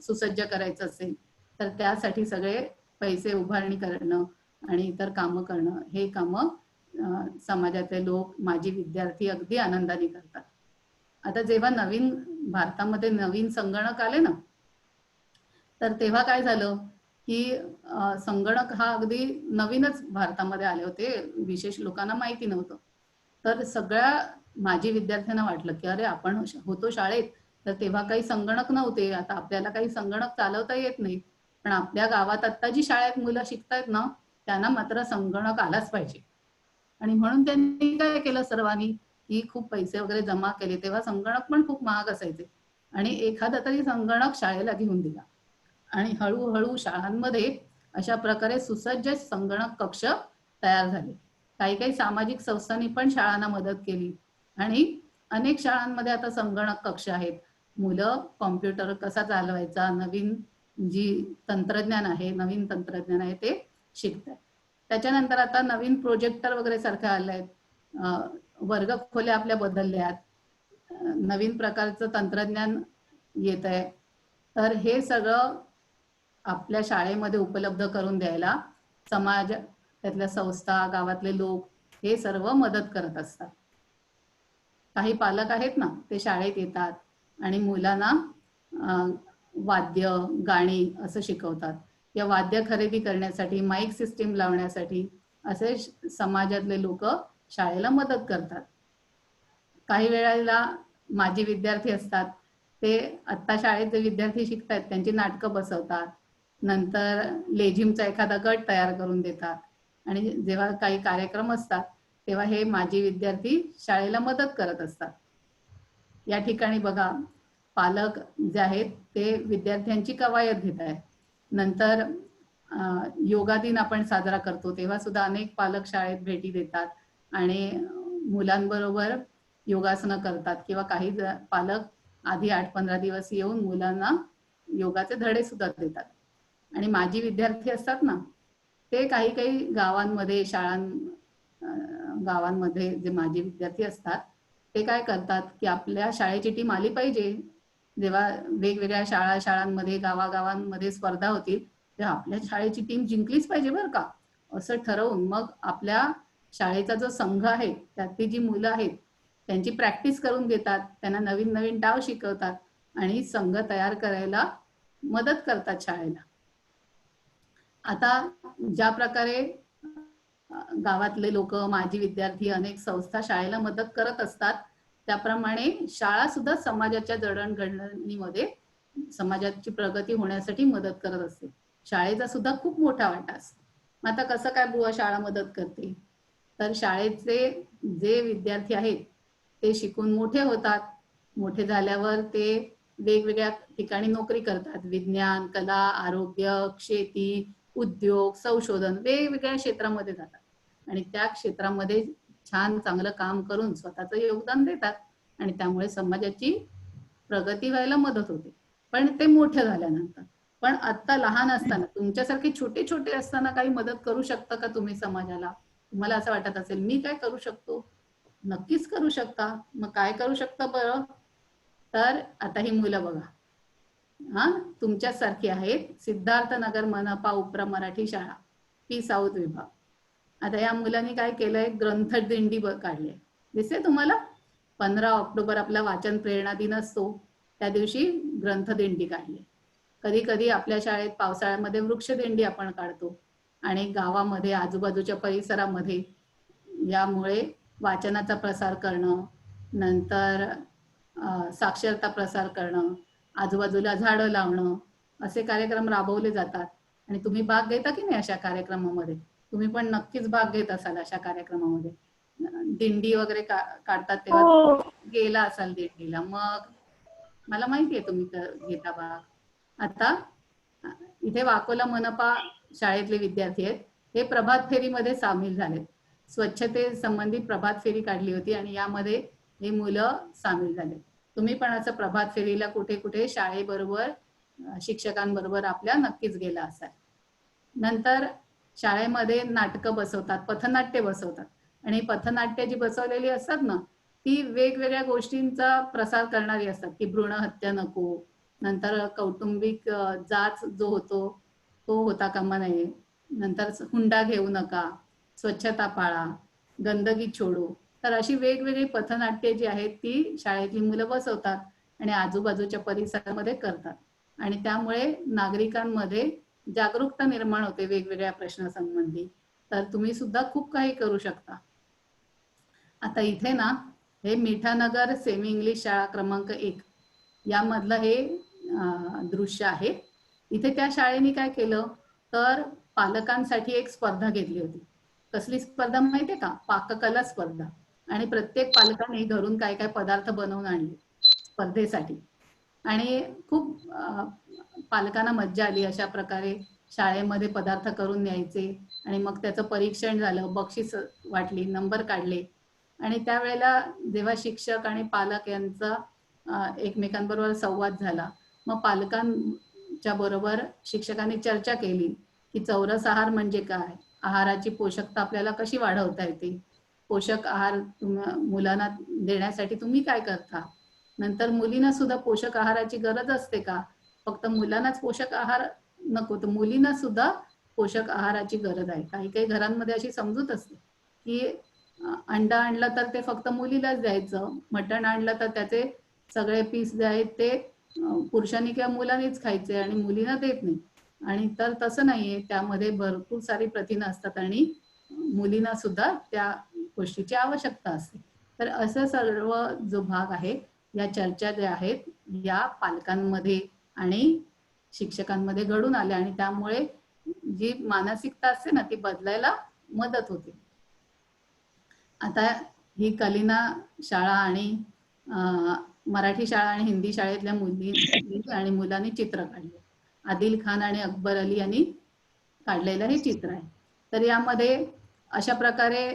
सुसज्ज करायचं असेल तर त्यासाठी सगळे पैसे उभारणी करणं आणि इतर कामं करणं, हे कामं समाजातले लोक, माजी विद्यार्थी अगदी आनंदाने करतात. आता जेव्हा नवीन भारतामध्ये नवीन संगणक आले ना, तर तेव्हा काय झालं की संगणक हा अगदी नवीनच भारतामध्ये आले होते, विशेष लोकांना माहिती नव्हतं. तर सगळ्या माजी विद्यार्थ्यांना वाटलं की अरे आपण होतो शाळेत तर तेव्हा काही संगणक नव्हते, आता आपल्याला काही संगणक चालवता येत नाही, पण आपल्या गावात आता जी शाळेत मुलं शिकतायत ना त्यांना मात्र संगणक आलाच पाहिजे. आणि म्हणून त्यांनी काय केलं सर्वांनी की खूप पैसे वगैरे जमा केले. तेव्हा संगणक पण खूप महाग असायचे आणि एखादा तरी संगणक शाळेला घेऊन दिला आणि हळूहळू शाळांमध्ये अशा प्रकारे सुसज्ज संगणक कक्ष तयार झाले. काही काही सामाजिक संस्थांनी पण शाळांना मदत केली आणि अनेक शाळांमध्ये आता संगणक कक्ष आहेत. मुलं कॉम्प्युटर कसा चालवायचा, नवीन जी तंत्रज्ञान आहे, नवीन तंत्रज्ञान आहे ते शिकतात. त्याच्यानंतर आता नवीन प्रोजेक्टर वगैरे सारखे आले आहेत, वर्ग खोल्या आपल्या बदलल्यात, नवीन प्रकारचं तंत्रज्ञान येत आहे. तर हे सगळं आपल्या शाळेमध्ये उपलब्ध करून द्यायला समाज, त्यातल्या संस्था, गावातले लोक हे सर्व मदत करत असतात. काही पालक आहेत ना ते शाळेत येतात आणि मुलांना वाद्य, गाणी असं शिकवतात. या वाद्य खरेदी करण्यासाठी, माईक सिस्टीम लावण्यासाठी असे समाजातले लोक शाळेला मदत करतात. काही वेळेला माजी विद्यार्थी असतात ते आत्ता शाळेत जे विद्यार्थी शिकतात त्यांची नाटकं बसवतात, नंतर लेझिमचा एखादा गट तयार करून देतात आणि जेव्हा काही कार्यक्रम असतात तेव्हा हे माजी विद्यार्थी शाळेला मदत करत असतात. या ठिकाणी बघा पालक जे आहेत ते विद्यार्थ्यांची कवायत घेत आहेत. नंतर योगा दिन आपण साजरा करतो तेव्हा सुद्धा अनेक पालक शाळेत भेटी देतात आणि मुलांबरोबर योगासनं करतात किंवा काही पालक आधी 8-15 दिवस येऊन मुलांना योगाचे धडे सुद्धा देतात. आणि माजी विद्यार्थी असतात ना ते काही काही गावांमध्ये गावांमध्ये जे माजी विद्यार्थी असतात ते काय करतात की आपल्या शाळेची टीम आली पाहिजे, जेव्हा वेगवेगळ्या शाळांमध्ये गावागावांमध्ये स्पर्धा होतील तेव्हा आपल्या शाळेची टीम जिंकलीच पाहिजे बरं का, असं ठरवून मग आपल्या शाळेचा जो संघ आहे त्यातली जी मुलं आहेत त्यांची प्रॅक्टिस करून घेतात, त्यांना नवीन नवीन डाव शिकवतात आणि संघ तयार करायला मदत करतात शाळेला. आता ज्या प्रकारे गावातले लोक, माजी विद्यार्थी, अनेक संस्था शाळेला मदत करत असतात त्याप्रमाणे शाळा सुद्धा समाजाच्या जडणघडणीमध्ये समाजाची प्रगती होण्यासाठी मदत करत असते. शाळेचा सुद्धा खूप मोठा वाटा असतो. आता कसं काय बुवा शाळा मदत करते, तर शाळेचे जे विद्यार्थी आहेत ते शिकून मोठे होतात, मोठे झाल्यावर ते वेगवेगळ्या ठिकाणी नोकरी करतात, विज्ञान, कला, आरोग्य, शेती, उद्योग, संशोधन वेगवेगळ्या क्षेत्रामध्ये जातात आणि त्या क्षेत्रामध्ये छान चांगलं काम करून स्वतःचं योगदान देतात आणि त्यामुळे समाजाची प्रगती व्हायला मदत होते. पण ते मोठे झाल्यानंतर, पण आता लहान असताना तुमच्यासारखे छोटे छोटे असताना काही मदत करू शकता का तुम्ही समाजाला? तुम्हाला असं वाटत असेल मी काय करू शकतो, नक्कीच करू शकता. मग काय करू शकता बरं? तर आता ही मुलं बघा, तुमच्याच सारखी आहेत, सिद्धार्थनगर मनपा उपरा मराठी शाळा पी साऊथ विभाग. आता या मुलांनी काय केलंय, ग्रंथ दिंडी काढली, दिसते तुम्हाला? 15 ऑक्टोबर आपला वाचन प्रेरणा दिन असतो, त्या दिवशी ग्रंथदिंडी काढली. कधी कधी आपल्या शाळेत पावसाळ्यामध्ये वृक्षदिंडी आपण काढतो आणि गावामध्ये आजूबाजूच्या परिसरामध्ये यामुळे वाचनाचा प्रसार करणं, नंतर साक्षरता प्रसार करणं, आजूबाजूला झाडं लावणं असे कार्यक्रम राबवले जातात. आणि तुम्ही भाग घेता की नाही अशा कार्यक्रमामध्ये? तुम्ही पण नक्कीच भाग घेत असाल अशा कार्यक्रमामध्ये. दिंडी वगैरे काढतात तेव्हा हो. गेला असाल दिंडीला, मग मला माहितीये तुम्ही घेता भाग. आता इथे वाकोला मनपा शाळेतले विद्यार्थी आहेत, हे प्रभात फेरीमध्ये सामील झालेत. स्वच्छते संबंधित प्रभात फेरी काढली होती आणि यामध्ये हे मुलं सामील झाले. तुम्ही पण असं प्रभात फेरीला कुठे कुठे शाळेबरोबर शिक्षकांबरोबर आपल्या नक्कीच गेला असाल. नंतर शाळेमध्ये नाटकं बसवतात, पथनाट्य बसवतात आणि पथनाट्य जी बसवलेली असतात ना, ती वेगवेगळ्या गोष्टींचा प्रसार करणारी असतात की भ्रूण हत्या नको, नंतर कौटुंबिक जाच जो होतो तो होता कामा नये, नंतर हुंडा घेऊ नका, स्वच्छता पाळा, गंदगी छोडो. तर अशी वेगवेगळी पथनाट्ये जी आहेत ती शाळेतली मुलं बसवतात आणि आजूबाजूच्या परिसरामध्ये करतात आणि त्यामुळे नागरिकांमध्ये जागरूकता निर्माण होते वेगवेगळ्या प्रश्नासंबंधी. तर तुम्ही सुद्धा खूप काही करू शकता. आता इथे ना हे मिठानगर सेमी इंग्लिश शाळा क्रमांक 1 यामधलं हे दृश्य आहे. इथे त्या शाळेने काय केलं तर पालकांसाठी एक स्पर्धा घेतली होती. कसली स्पर्धा माहितीये का? पाककला स्पर्धा. आणि प्रत्येक पालकाने घरून काय काय पदार्थ बनवून आणले स्पर्धेसाठी आणि खूप पालकांना मज्जा आली. अशा प्रकारे शाळेमध्ये पदार्थ करून न्यायचे आणि मग त्याचं परीक्षण झालं, बक्षीस वाटली, नंबर काढले आणि त्यावेळेला जेव्हा शिक्षक आणि पालक यांचा एकमेकांबरोबर संवाद झाला, मग पालकांच्या बरोबर शिक्षकांनी चर्चा केली की चौरस आहार म्हणजे काय, आहाराची पोषकता आपल्याला कशी वाढवता येते, पोषक आहार मुलांना देण्यासाठी तुम्ही काय करता, नंतर मुलींना सुद्धा पोषक आहाराची गरज असते का, फक्त मुलांनाच पोषक आहार नको तर मुलींना सुद्धा पोषक आहाराची गरज आहे. काही काही घरांमध्ये अशी समजूत असते की अंडा आणलं तर ते फक्त मुलीलाच द्यायचं, मटण आणलं तर त्याचे सगळे पीस जे आहेत ते पुरुषांनी किंवा मुलांनीच खायचे आणि मुलींना देत नाही. आणि तर तसं नाहीये, त्यामध्ये भरपूर सारी प्रथिनं असतात आणि मुलींना सुद्धा त्या गोष्टीची आवश्यकता असते. तर असं सर्व जो भाग आहे या चर्चा ज्या आहेत या पालकांमध्ये आणि शिक्षकांमध्ये घडून आल्या आणि त्यामुळे जी मानसिकता असते ना ती बदलायला मदत होते. आता ही कलिना शाळा आणि मराठी शाळा आणि हिंदी शाळेतल्या मुली आणि मुलांनी चित्र काढले. आदिल खान आणि अकबर अली यांनी काढलेलं हे चित्र आहे. तर यामध्ये अशा प्रकारे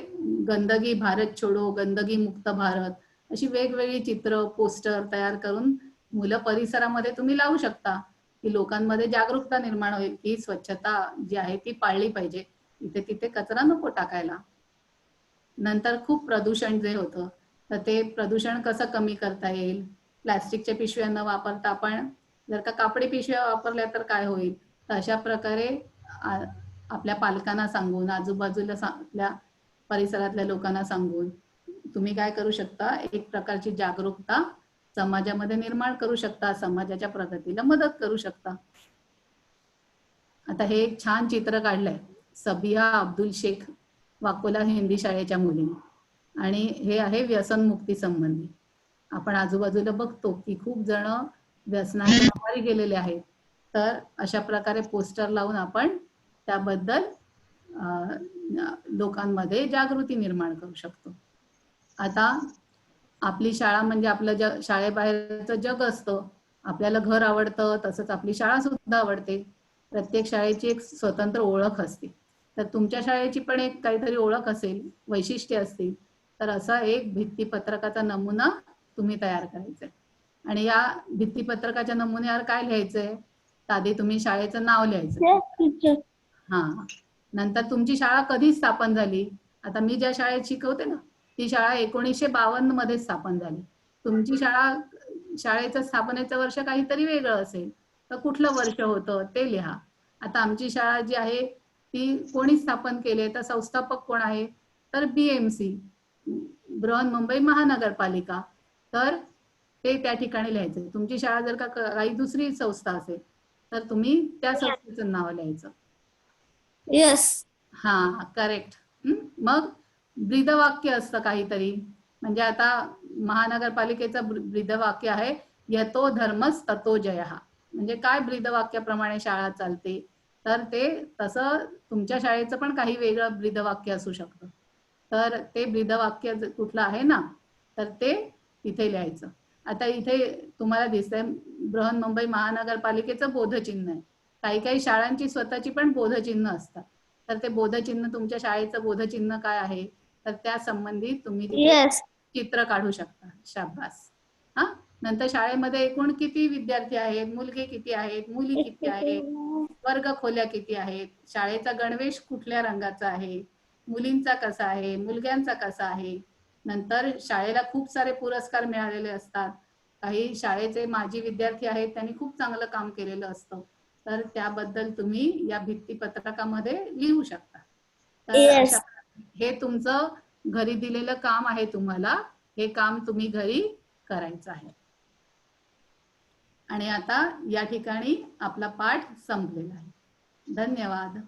गंदगी भारत छोडो, गंदगी मुक्त भारत अशी वेगवेगळी चित्र पोस्टर तयार करून मुलं परिसरामध्ये तुम्ही लावू शकता की लोकांमध्ये जागरूकता निर्माण होईल की स्वच्छता जी आहे ती पाळली पाहिजे, इथे तिथे कचरा नको टाकायला. नंतर खूप प्रदूषण जे होतं तर ते प्रदूषण कसं कमी करता येईल, प्लॅस्टिकच्या पिशव्या न वापरता आपण जर का कापडी पिशव्या वापरल्या तर काय होईल. तर अशा प्रकारे आपल्या पालकांना सांगून आजूबाजूला आपल्या परिसरातल्या लोकांना सांगून तुम्ही काय करू शकता, एक प्रकारची जागरूकता समाजामध्ये निर्माण करू शकता, समाजाच्या प्रगतीला मदत करू शकता. आता हे एक छान चित्र काढलंय सबिया अब्दुल शेख वाकोला हिंदी शाळेच्या मुलीने आणि हे आहे व्यसनमुक्ती संबंधी. आपण आजूबाजूला बघतो की खूप जण व्यसनाच्या आहारी गेलेले आहेत. तर अशा प्रकारे पोस्टर लावून आपण त्याबद्दल लोकांमध्ये जागृती निर्माण करू शकतो. आता आपली शाळा म्हणजे आपलं शाळेबाहेरचं जग असतं. आपल्याला घर आवडतं तसंच आपली शाळा सुद्धा आवडते. प्रत्येक शाळेची एक स्वतंत्र ओळख असते. तर तुमच्या शाळेची पण एक काहीतरी ओळख असेल, वैशिष्ट्य असतील. तर असा एक भित्तीपत्रकाचा नमुना तुम्ही तयार करायचा आणि या भित्तीपत्रकाच्या नमुन्यावर काय लिहायचंय, आधी तुम्ही शाळेचं नाव लिहायचं. हा, नंतर तुमची शाळा कधी स्थापन झाली. आता मी ज्या शाळेत शिकवते ना ती शाळा 1952 मध्ये स्थापन झाली. तुमची शाळेचं स्थापनेचं वर्ष काहीतरी वेगळं असेल तर कुठलं वर्ष होतं ते लिहा. आता आमची शाळा जी आहे ती कोणी स्थापन केली तर संस्थापक कोण आहे तर BMC बृहन्मुंबई महानगरपालिका. तर ते त्या ठिकाणी लिहायचं. तुमची शाळा जर का काही दुसरी संस्था असेल तर तुम्ही त्या संस्थेचं नाव लिहायचं. येस. हा करेक्ट. मग ब्रीदवाक्य असतं काहीतरी. म्हणजे आता महानगरपालिकेचं ब्रीदवाक्य आहे यतो धर्मस ततो जयः. म्हणजे काय ब्रीदवाक्याप्रमाणे शाळा चालते, तर ते तसं तुमच्या शाळेचं पण काही वेगळं ब्रीदवाक्य असू शकतं. तर ते ब्रीदवाक्य कुठलं आहे ना, तर ते तिथे लिहायचं. आता इथे तुम्हाला दिसतंय बृहन्मुंबई महानगरपालिकेचं बोधचिन्ह आहे. काही काही शाळांची स्वतःची पण बोधचिन्ह असतात. तर ते बोधचिन्ह तुमच्या शाळेचं बोधचिन्ह काय आहे, तर त्या संबंधित तुम्ही तिथे येस. चित्र काढू शकता. शाबास. हा, नंतर शाळेमध्ये एकूण किती विद्यार्थी आहेत, मुलगे किती आहेत, मुली किती आहेत, वर्ग खोल्या किती आहेत, शाळेचा गणवेश कुठल्या रंगाचा आहे, मुलींचा कसा आहे, मुलग्यांचा कसा आहे. नंतर शाळेला खूप सारे पुरस्कार मिळालेले असतात. काही शाळेचे माजी विद्यार्थी आहेत, त्यांनी खूप चांगलं काम केलेलं असतं. तर त्याबद्दल तुम्ही या भित्तीपत्रकामध्ये लिहू शकता. तर Yes. हे तुमचं घरी दिलेलं काम आहे तुम्हाला. हे काम तुम्ही घरी करायचं आहे. आणि आता या ठिकाणी आपला पाठ संपलेला आहे. धन्यवाद.